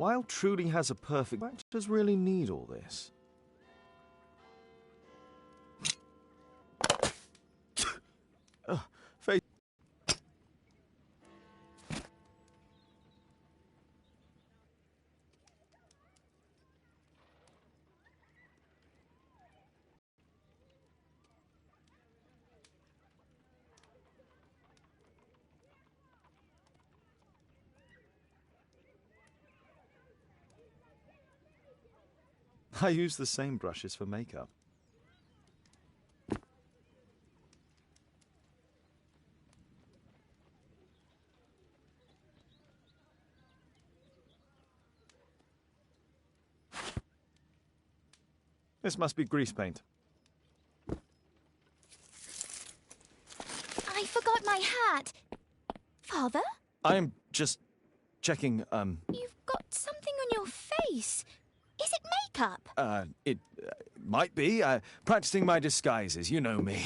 Wilde truly has a perfect... Actors really need all this. Face... I use the same brushes for makeup. This must be grease paint. I forgot my hat. Father? I'm just checking, You've got something on your face. Is it makeup? It might be. Practicing my disguises, you know me.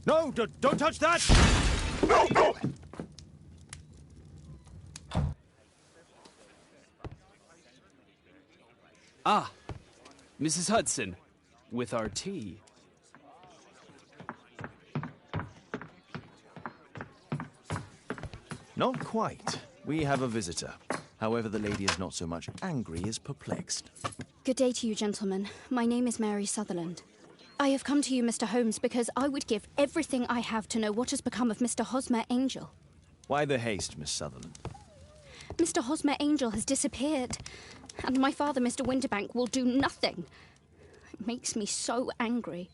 No, don't touch that! No, no! Ah, Mrs. Hudson, with our tea. Not quite. We have a visitor. However, the lady is not so much angry as perplexed. Good day to you, gentlemen. My name is Mary Sutherland. I have come to you, Mr. Holmes, because I would give everything I have to know what has become of Mr. Hosmer Angel. Why the haste, Miss Sutherland? Mr. Hosmer Angel has disappeared, and my father, Mr. Windibank, will do nothing. It makes me so angry.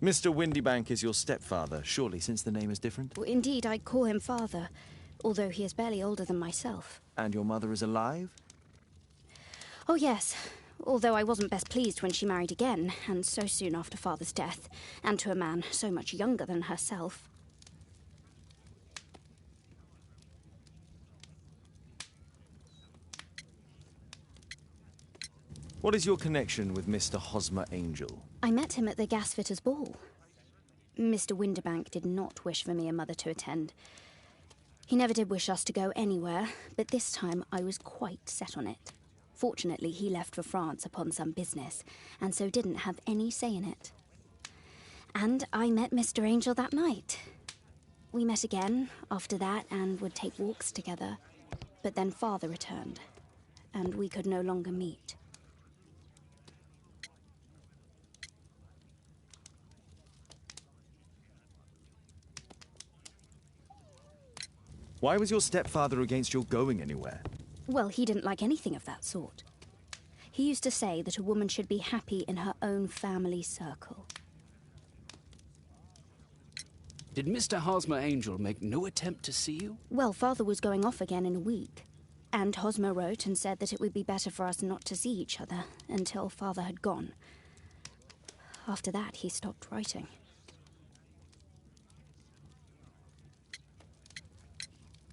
Mr. Windibank is your stepfather, surely, since the name is different? Well, indeed, I call him father, although he is barely older than myself. And your mother is alive? Oh, yes, although I wasn't best pleased when she married again, and so soon after father's death, and to a man so much younger than herself. What is your connection with Mr. Hosmer Angel? I met him at the gasfitter's ball. Mr. Windibank did not wish for me and Mother to attend. He never did wish us to go anywhere, but this time I was quite set on it. Fortunately, he left for France upon some business, and so didn't have any say in it. And I met Mr. Angel that night. We met again after that and would take walks together. But then Father returned, and we could no longer meet. Why was your stepfather against your going anywhere? Well, he didn't like anything of that sort. He used to say that a woman should be happy in her own family circle. Did Mr. Hosmer Angel make no attempt to see you? Well, Father was going off again in a week. And Hosmer wrote and said that it would be better for us not to see each other until Father had gone. After that, he stopped writing.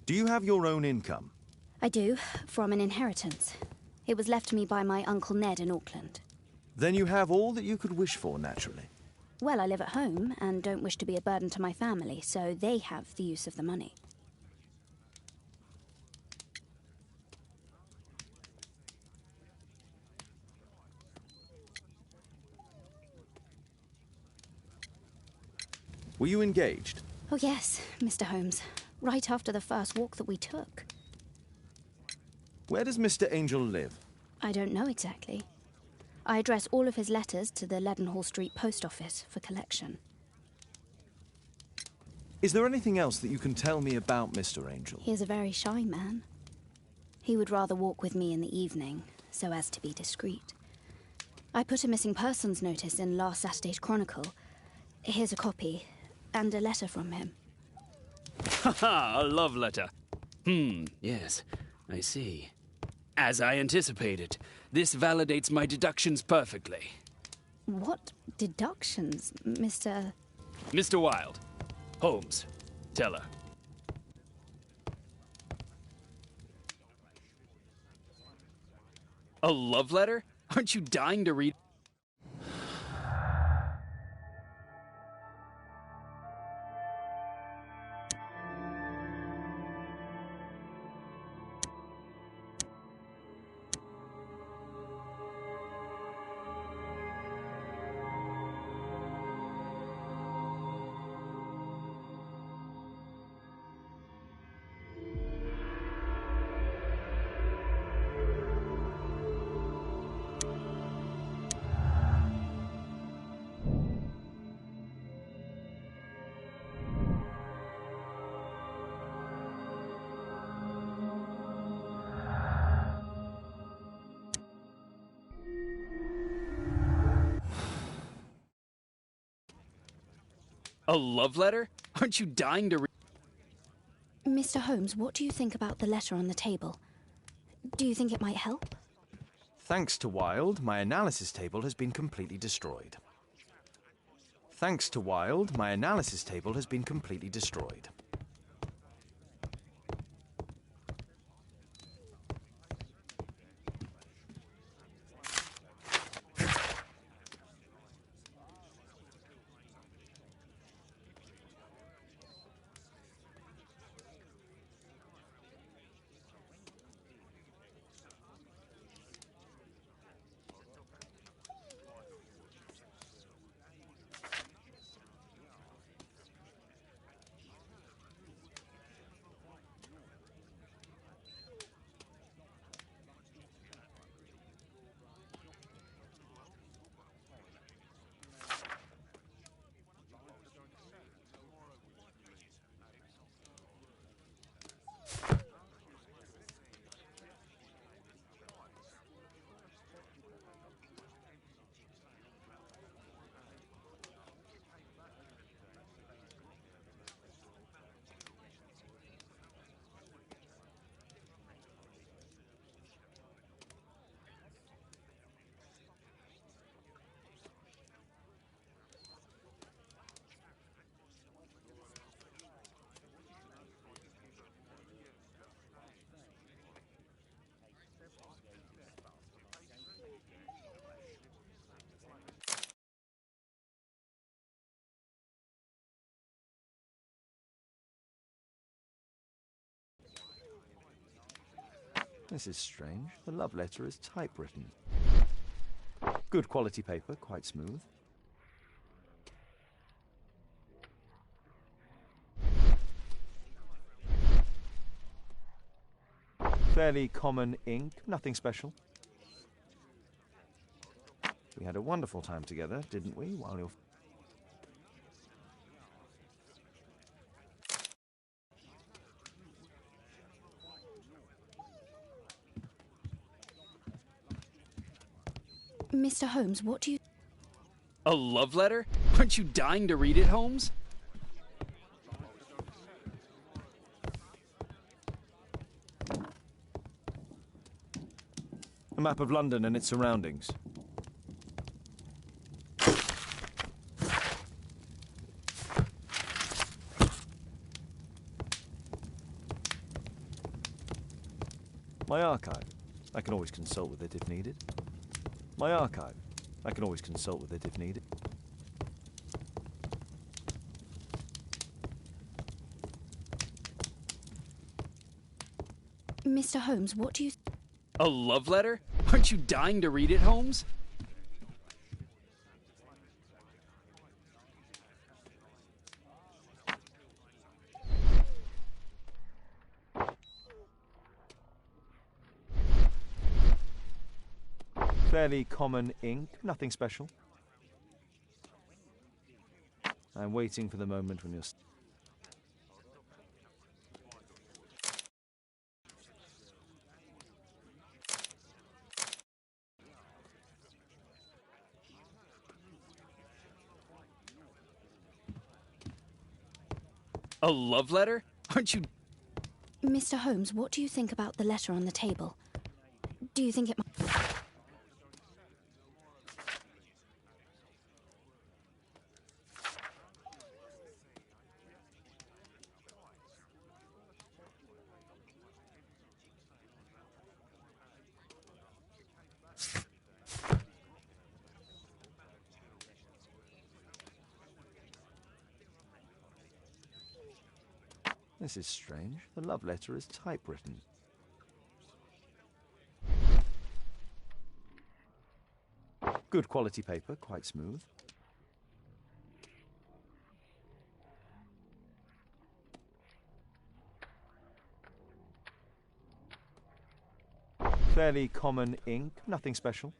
Do you have your own income? I do, from an inheritance. It was left to me by my Uncle Ned in Auckland. Then you have all that you could wish for, naturally. Well, I live at home and don't wish to be a burden to my family, so they have the use of the money. Were you engaged? Oh yes, Mr. Holmes. Right after the first walk that we took. Where does Mr. Angel live? I don't know exactly. I address all of his letters to the Leadenhall Street Post Office for collection. Is there anything else that you can tell me about Mr. Angel? He is a very shy man. He would rather walk with me in the evening, so as to be discreet. I put a missing persons notice in last Saturday's Chronicle. Here's a copy, and a letter from him. Haha, a love letter. Yes, I see. As I anticipated, this validates my deductions perfectly. What deductions, Mr. Mr. Wilde. Holmes, tell her. A love letter? Aren't you dying to read? A love letter? Aren't you dying to read? Mr. Holmes, what do you think about the letter on the table? Do you think it might help? Thanks to Wilde, my analysis table has been completely destroyed. Thanks to Wilde, my analysis table has been completely destroyed. This is strange. The love letter is typewritten. Good quality paper, quite smooth. Fairly common ink, nothing special. We had a wonderful time together, didn't we, while you're... Mr. Holmes, what do you... A love letter? Aren't you dying to read it, Holmes? A map of London and its surroundings. My archive. I can always consult with it if needed. My archive. I can always consult with it if needed. Mr. Holmes, what do you... A love letter? Aren't you dying to read it, Holmes? Fairly common ink, nothing special. I'm waiting for the moment when you're... A love letter? Aren't you... Mr. Holmes, what do you think about the letter on the table? Do you think it might... This is strange. The love letter is typewritten. Good quality paper, quite smooth. Fairly common ink, nothing special.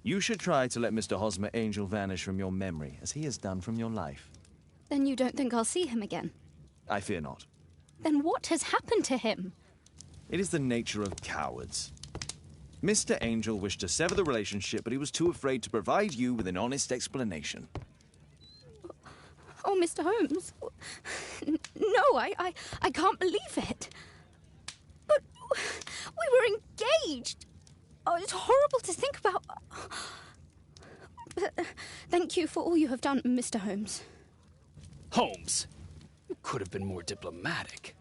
You should try to let Mr. Hosmer Angel vanish from your memory, as he has done from your life. Then you don't think I'll see him again? I fear not. Then what has happened to him? It is the nature of cowards. Mr. Angel wished to sever the relationship, but he was too afraid to provide you with an honest explanation. Oh, Mr. Holmes. No, I can't believe it. But we were engaged. Oh, it's horrible to think about. But thank you for all you have done, Mr. Holmes. Holmes, you could have been more diplomatic.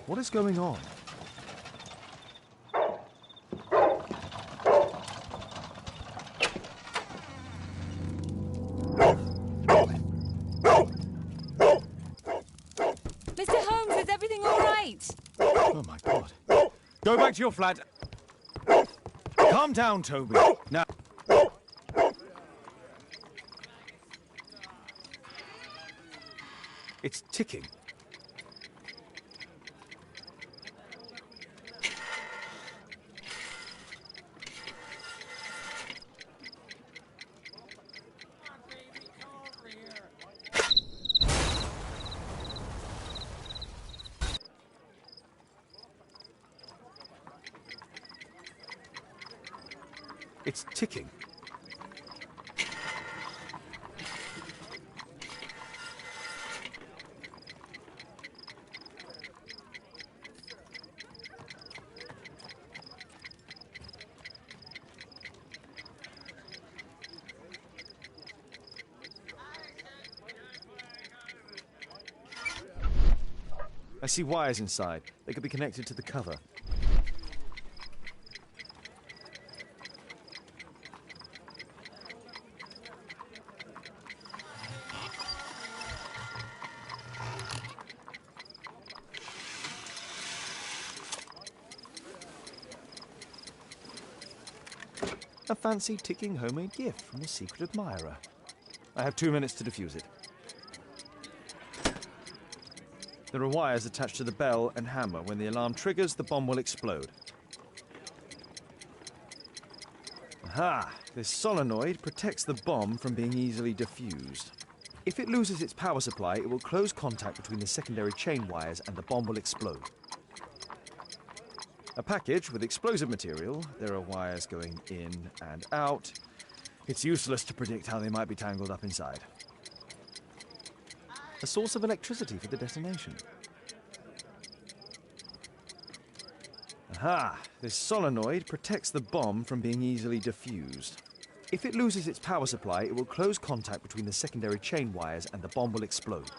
What is going on? Mr. Holmes, is everything all right? Oh, my God. Go back to your flat. Calm down, Toby. Now. It's ticking. It's ticking. I see wires inside. They could be connected to the cover. A fancy ticking homemade gift from a secret admirer. I have 2 minutes to defuse it. There are wires attached to the bell and hammer. When the alarm triggers, the bomb will explode. Aha! This solenoid protects the bomb from being easily diffused. If it loses its power supply, it will close contact between the secondary chain wires and the bomb will explode. A package with explosive material. There are wires going in and out. It's useless to predict how they might be tangled up inside. A source of electricity for the detonation. Aha! This solenoid protects the bomb from being easily diffused. If it loses its power supply, it will close contact between the secondary chain wires and the bomb will explode.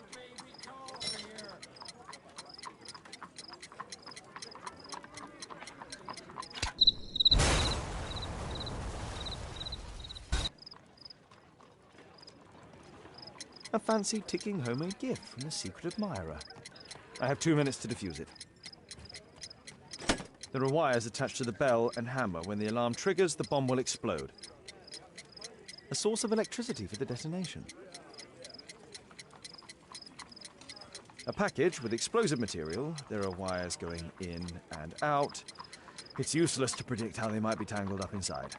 A fancy ticking homemade gift from a secret admirer. I have 2 minutes to defuse it. There are wires attached to the bell and hammer. When the alarm triggers, the bomb will explode. A source of electricity for the detonation. A package with explosive material. There are wires going in and out. It's useless to predict how they might be tangled up inside.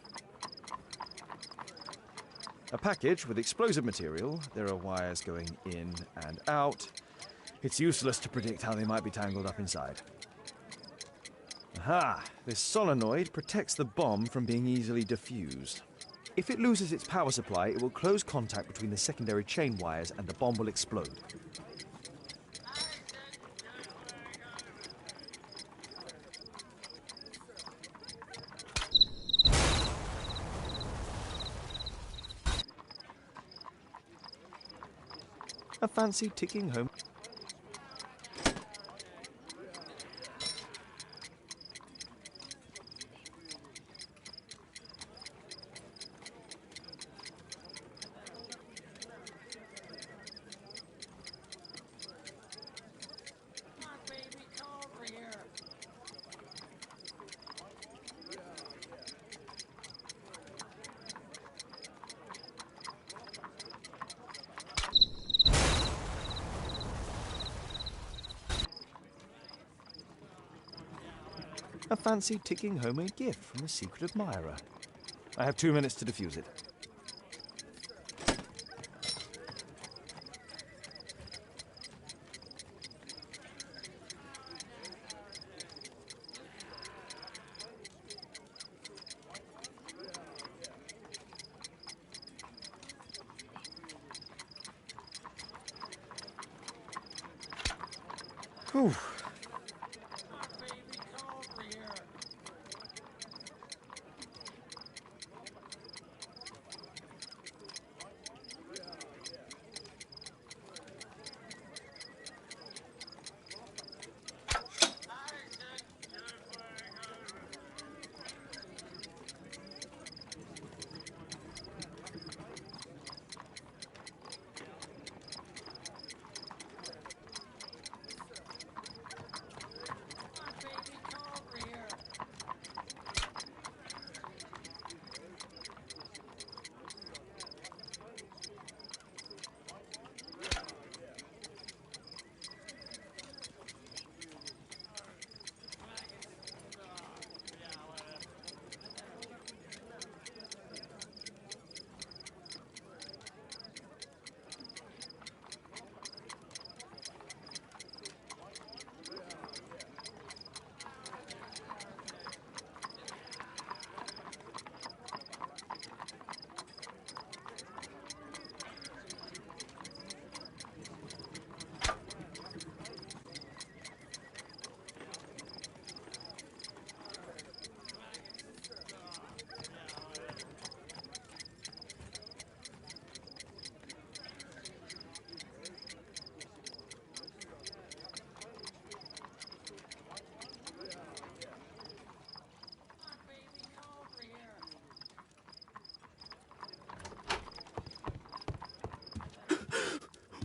A package with explosive material. There are wires going in and out. It's useless to predict how they might be tangled up inside. Aha! This solenoid protects the bomb from being easily diffused. If it loses its power supply, it will close contact between the secondary chain wires and the bomb will explode. A fancy ticking home. A fancy ticking homemade gift from a secret admirer. I have 2 minutes to defuse it. Whew.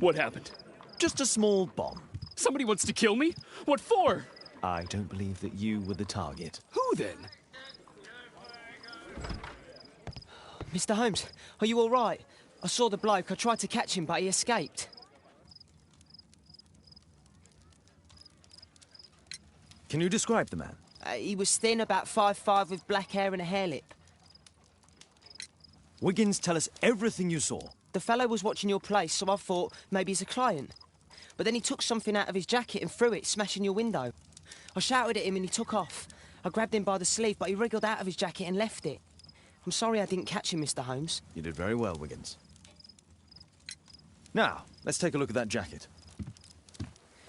What happened? Just a small bomb. Somebody wants to kill me? What for? I don't believe that you were the target. Who then? Mr. Holmes, are you all right? I saw the bloke. I tried to catch him, but he escaped. Can you describe the man? He was thin, about 5'5", with black hair and a hair lip. Wiggins, tell us everything you saw. The fellow was watching your place, so I thought maybe he's a client. But then he took something out of his jacket and threw it, smashing your window. I shouted at him and he took off. I grabbed him by the sleeve, but he wriggled out of his jacket and left it. I'm sorry I didn't catch him, Mr. Holmes. You did very well, Wiggins. Now, let's take a look at that jacket.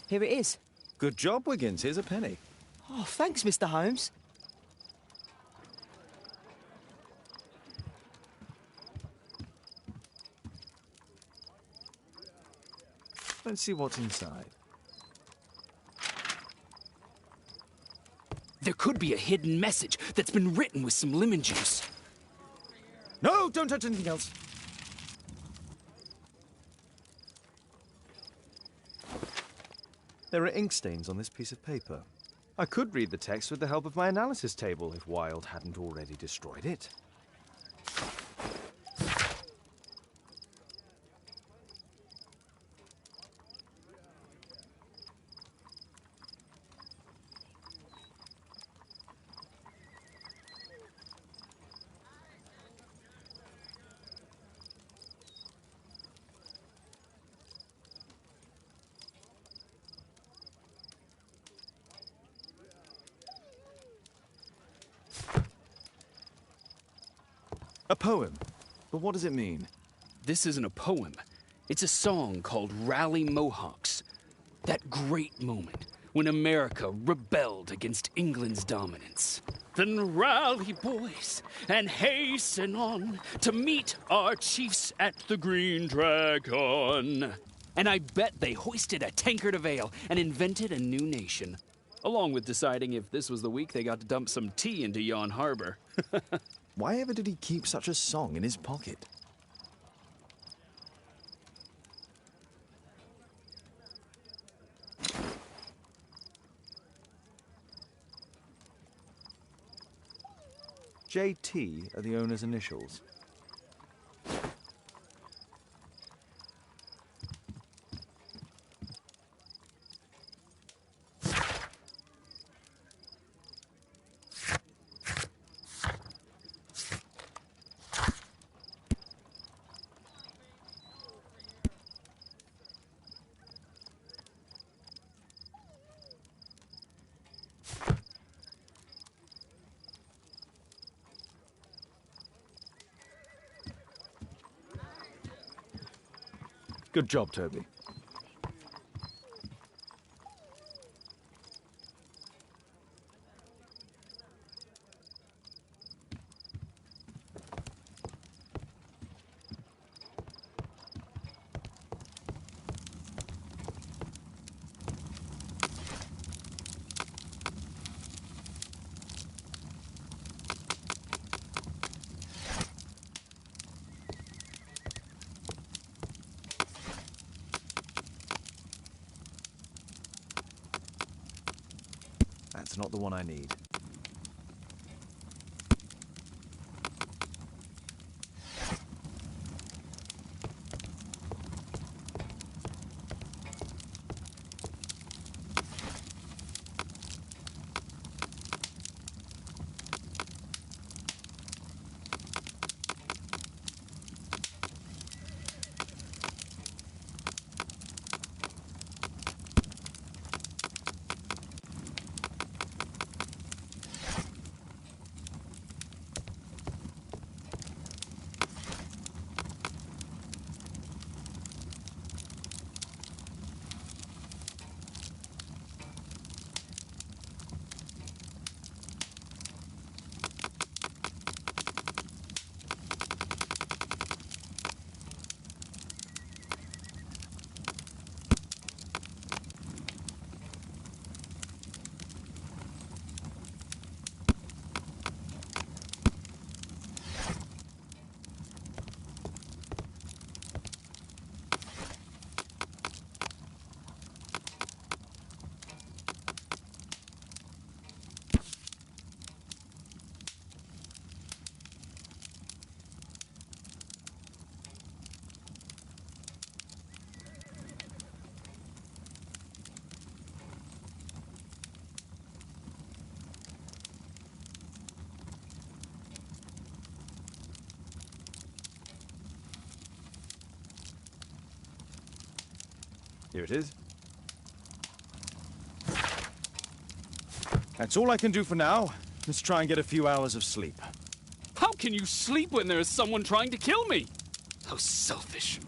Here it is. Good job, Wiggins. Here's a penny. Oh, thanks, Mr. Holmes. Let's see what's inside. There could be a hidden message that's been written with some lemon juice. No, don't touch anything else. There are ink stains on this piece of paper. I could read the text with the help of my analysis table if Wilde hadn't already destroyed it. A poem. But what does it mean? This isn't a poem. It's a song called Rally Mohawks. That great moment when America rebelled against England's dominance. Then rally, boys, and hasten on to meet our chiefs at the Green Dragon. And I bet they hoisted a tankard of ale and invented a new nation. Along with deciding if this was the week they got to dump some tea into Yon Harbor. Why ever did he keep such a song in his pocket? JT are the owner's initials. Good job, Toby. That's not the one I need. Here it is. That's all I can do for now. Let's try and get a few hours of sleep. How can you sleep when there is someone trying to kill me? How selfish.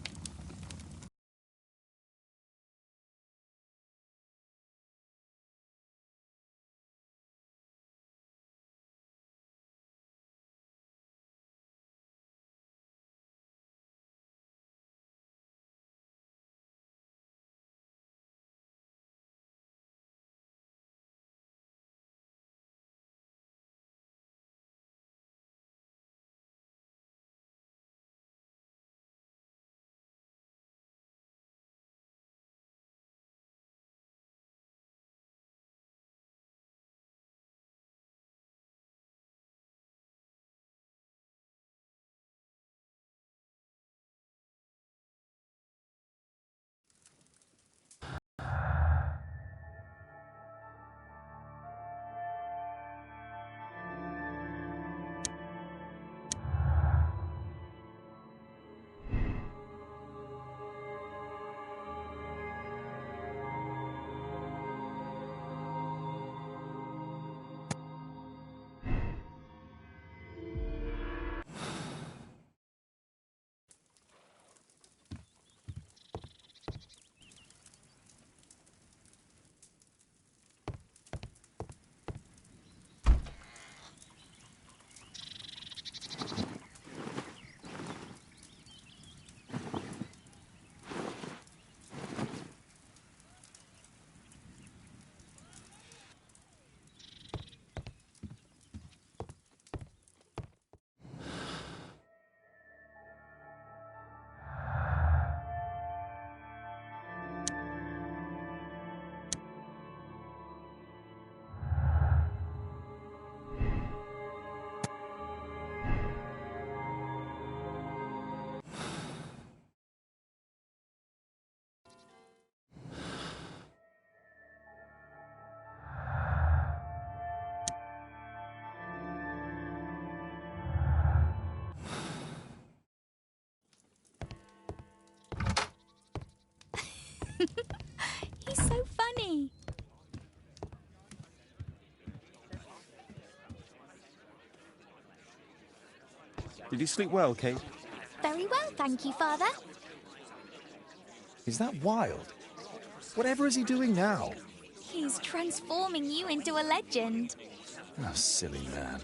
Did you sleep well, Kate? Very well, thank you, Father. Is that Wilde? Whatever is he doing now? He's transforming you into a legend. Oh, silly man.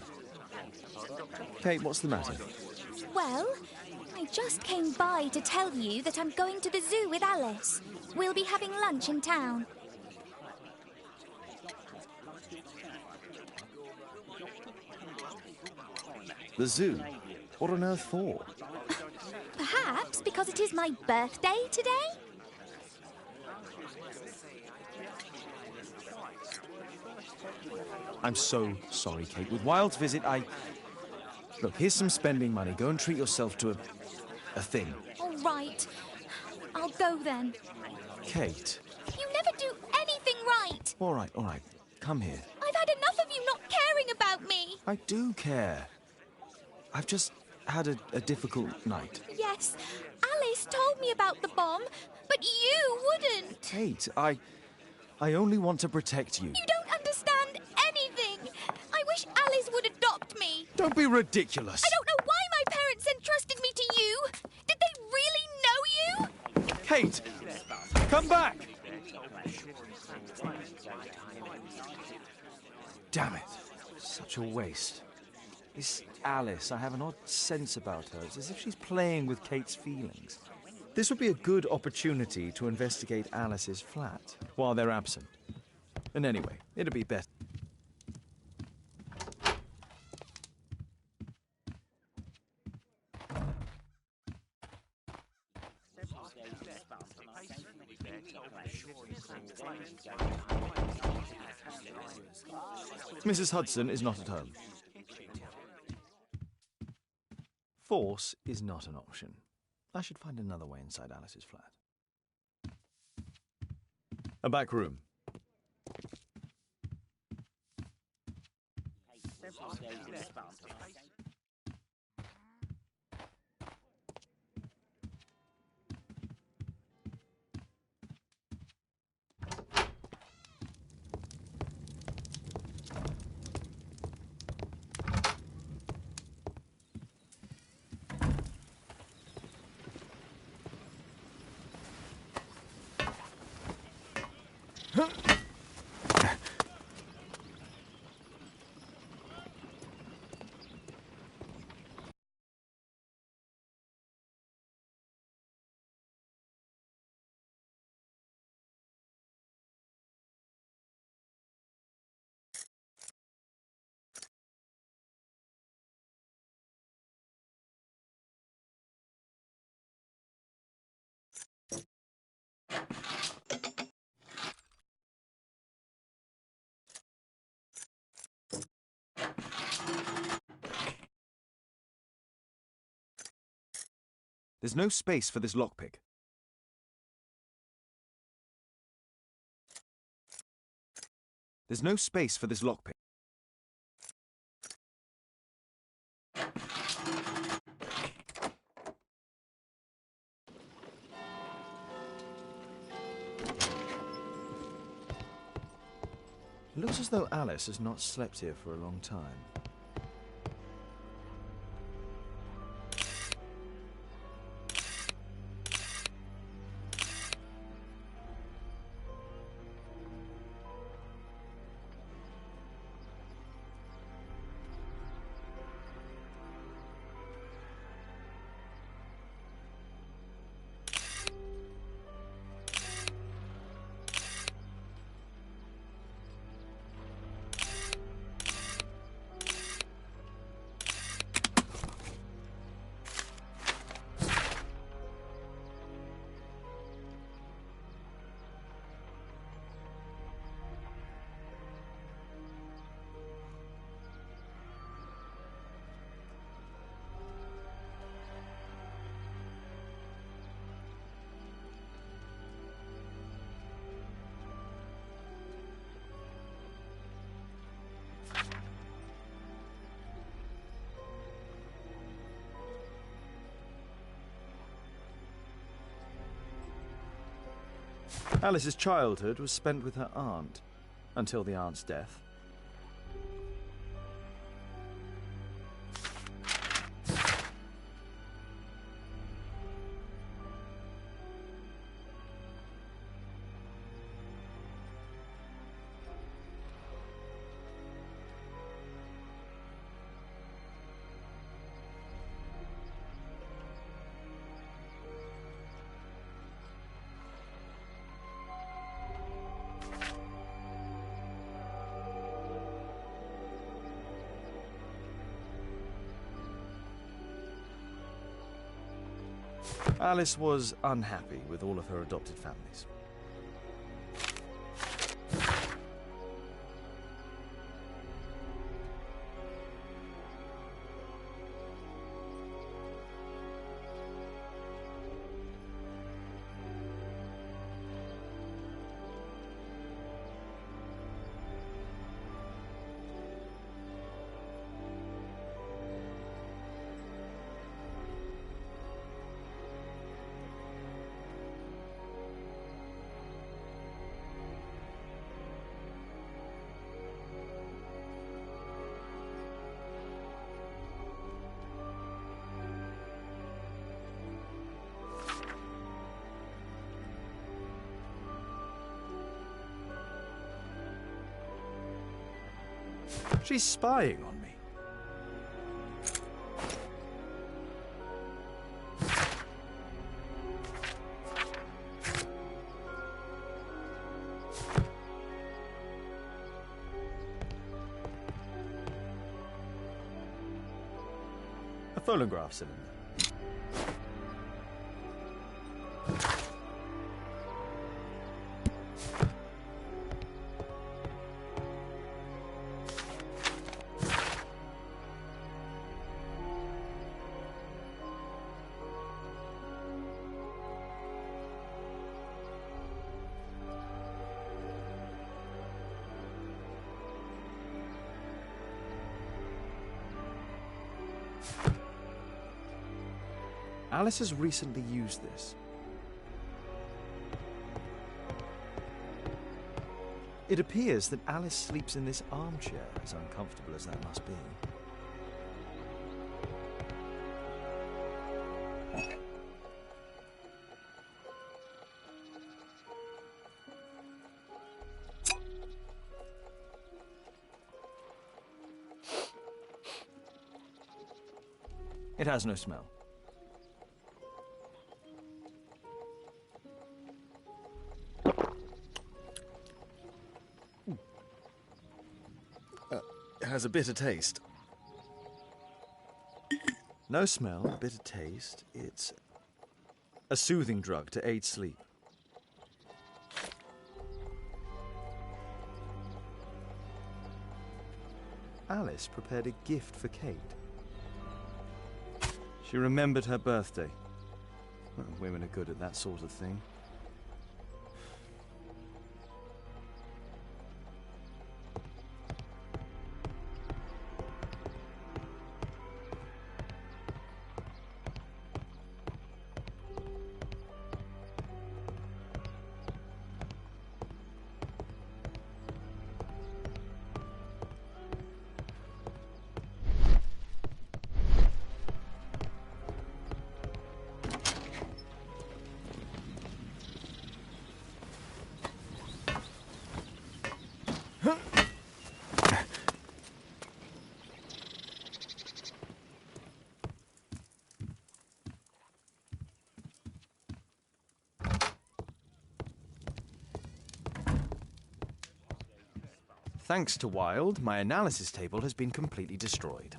Kate, what's the matter? Well, I just came by to tell you that I'm going to the zoo with Alice. We'll be having lunch in town. The zoo? What on earth for? Perhaps because it is my birthday today? I'm so sorry, Kate. With Wilde's visit, Look, here's some spending money. Go and treat yourself to a thing. All right. I'll go then. Kate. You never do anything right. All right. Come here. I've had enough of you not caring about me. I do care. I've just had a difficult night. Yes, Alice told me about the bomb, but you wouldn't. Kate, I only want to protect you. You don't understand anything. I wish Alice would adopt me. Don't be ridiculous. I don't know why my parents entrusted me to you. Did they really know you? Kate, come back. Damn it. Such a waste. This Alice, I have an odd sense about her. It's as if she's playing with Kate's feelings. This would be a good opportunity to investigate Alice's flat while they're absent. And anyway, it'd be better. Mrs. Hudson is not at home. Force is not an option. I should find another way inside Alice's flat. A back room. There's no space for this lockpick. There's no space for this lockpick. It looks as though Alice has not slept here for a long time. Alice's childhood was spent with her aunt, until the aunt's death. Alice was unhappy with all of her adopted families. She's spying on me. A phonograph cylinder. Alice has recently used this. It appears that Alice sleeps in this armchair, as uncomfortable as that must be. It has no smell. It has a bitter taste. No smell, bitter taste. It's a soothing drug to aid sleep. Alice prepared a gift for Kate. She remembered her birthday. Well, women are good at that sort of thing. Thanks to Wilde, my analysis table has been completely destroyed.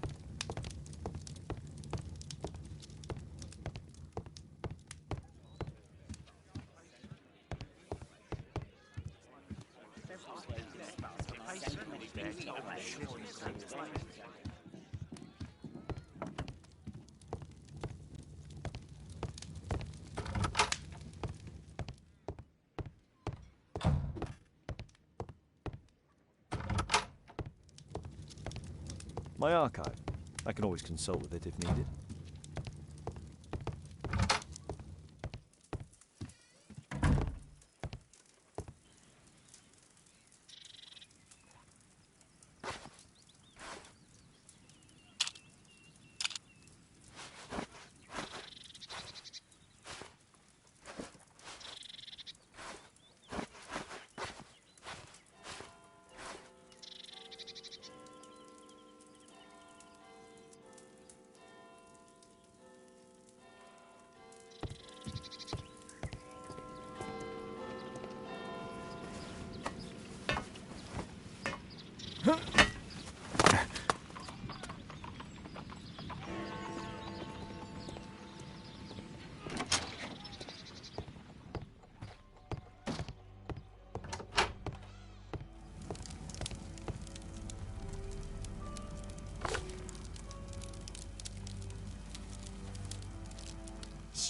My archive. I can always consult with it if needed.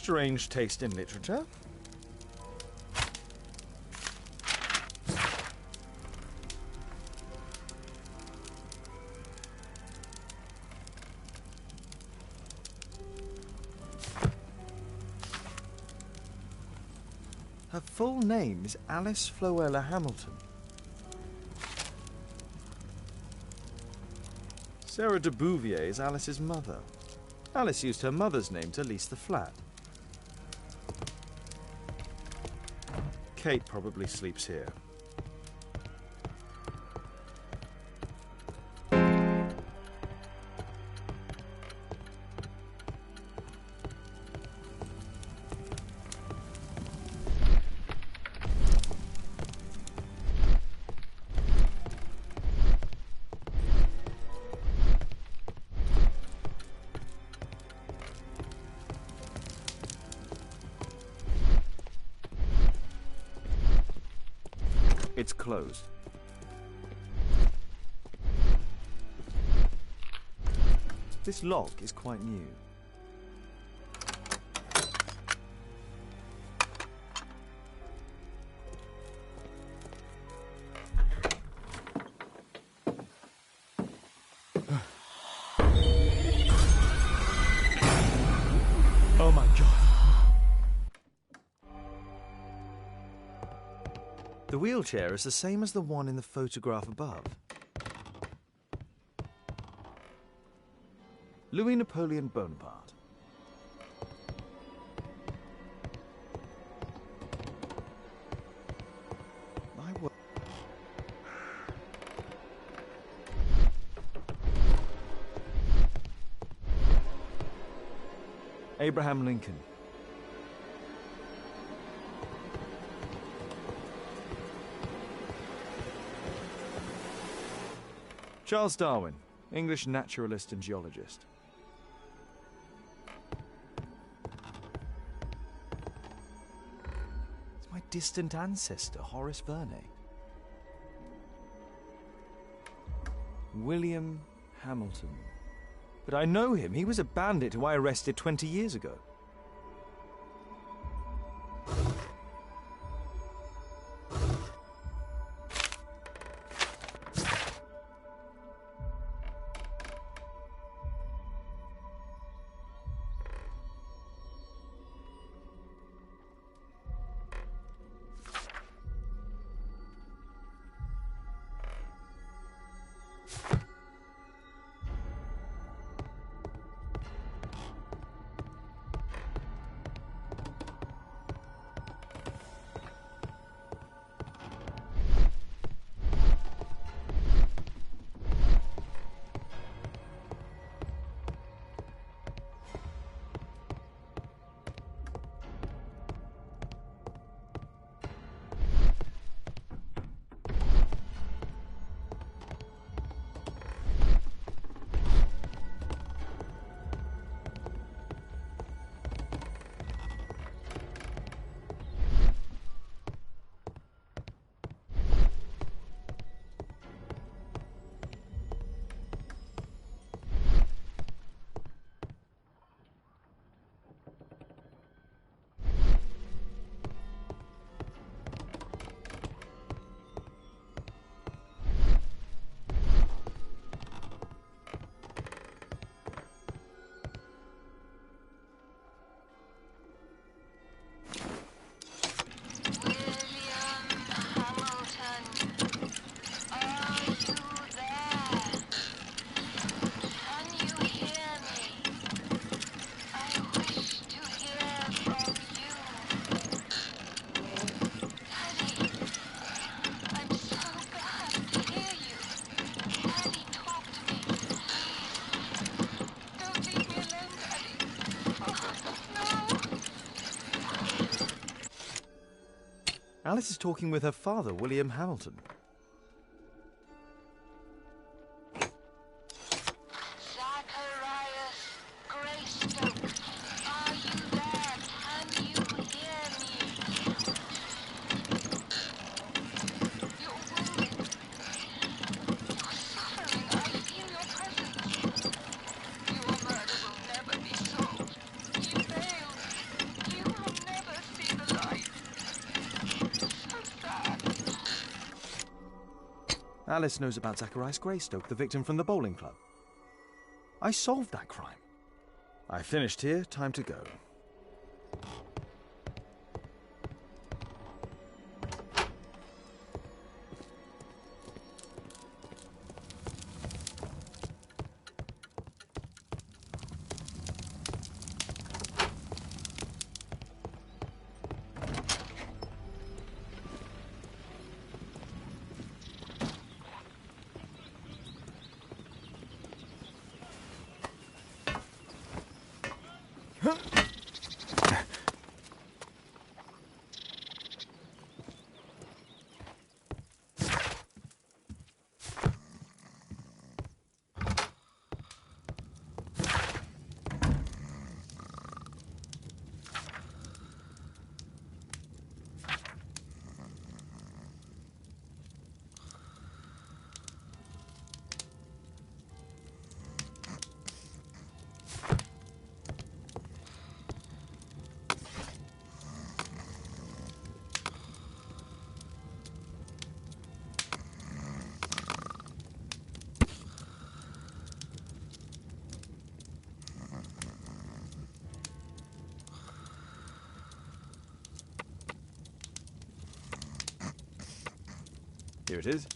Strange taste in literature. Her full name is Alice Floella Hamilton. Sarah de Bouvier is Alice's mother. Alice used her mother's name to lease the flat. Kate probably sleeps here. It's closed. This lock is quite new. Oh my God. The wheelchair is the same as the one in the photograph above. Louis Napoleon Bonaparte. My word. Abraham Lincoln. Charles Darwin, English naturalist and geologist. It's my distant ancestor, Horace Verne. William Hamilton. But I know him. He was a bandit who I arrested 20 years ago. Alice is talking with her father, William Hamilton. Alice knows about Zacharias Greystoke, the victim from the bowling club. I solved that crime. I finished here, time to go. Here it is.